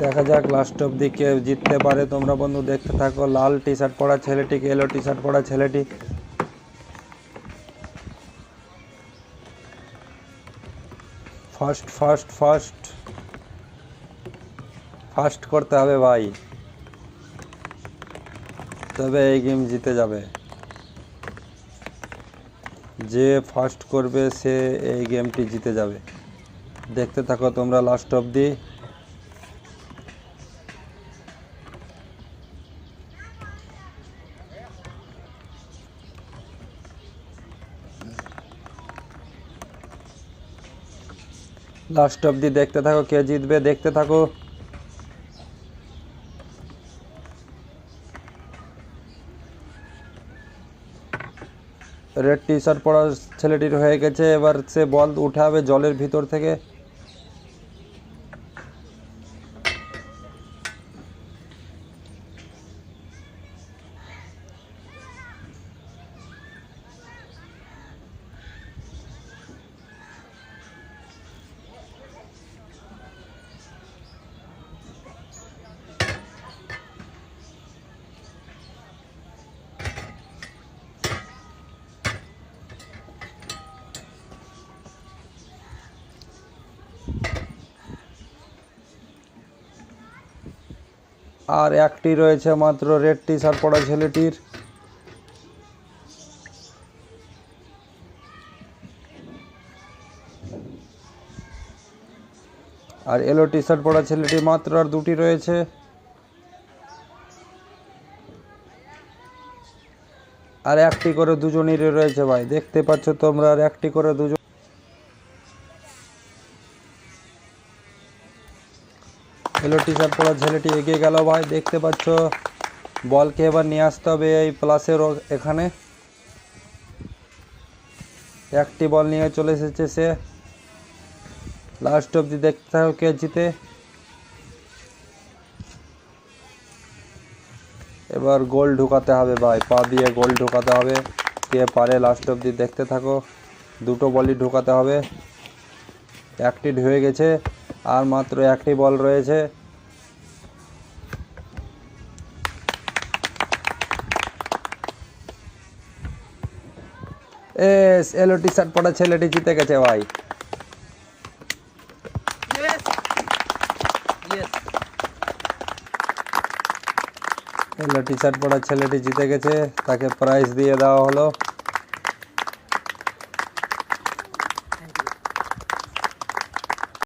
দেখা যাক লাস্ট অবধি কে জিততে পারে। তোমরা বন্ধু দেখতে থাকো। লাল টি শার্ট পরা ছেলেটি, ইয়েলো টি শার্ট পরা ছেলেটি। ফার্স্ট ফার্স্ট ফার্স্ট ফার্স্ট করতে হবে ভাই, তবে এই গেম জিতে যাবে। যে ফার্স্ট করবে সে এই গেমটি জিতে যাবে। দেখতে থাকো তোমরা লাস্ট অবধি। লাস্ট অবধি দেখতে থাকো কে জিতবে, দেখতে থাকো। রেড টি শার্ট পরা ছেলেটির হয়ে গেছে, এবার সে বল উঠাবে জলের ভিতর থেকে। আর একটি রয়েছে মাত্র রেড টি শার্ট পরা ছেলেটির। আর ইয়েলো টি শার্ট পরা ছেলেটি মাত্র আর দুটি রয়েছে। আর একটি করে দুজনই রয়েছে ভাই, দেখতে পাচ্ছ তোমরা, আর একটি করে দুজন। ইয়েলো টি শার্ট পরা ছেলেটি এগিয়ে গেল ভাই, দেখতে পাচ্ছ। বলকে এবার নিয়ে আসতে হবে এই প্লাসের এখানে। একটি বল নিয়ে চলে এসেছে সে। লাস্ট অবধি দেখতে হবে কে জিতে। এবার গোল ঢুকাতে হবে ভাই, পা দিয়ে গোল ঢুকাতে হবে। কে পারে লাস্ট অবধি দেখতে থাকো। দুটো বলই ঢুকাতে হবে। একটি হয়ে গেছে, আর মাত্র একটি বল রয়েছে। এস ইয়েলো টি শার্ট পরা ছেলেটি জিতে গেছে ভাই। ইয়েলো টি শার্ট পরা ছেলেটি জিতে গেছে, তাকে প্রাইজ দিয়ে দেওয়া হলো।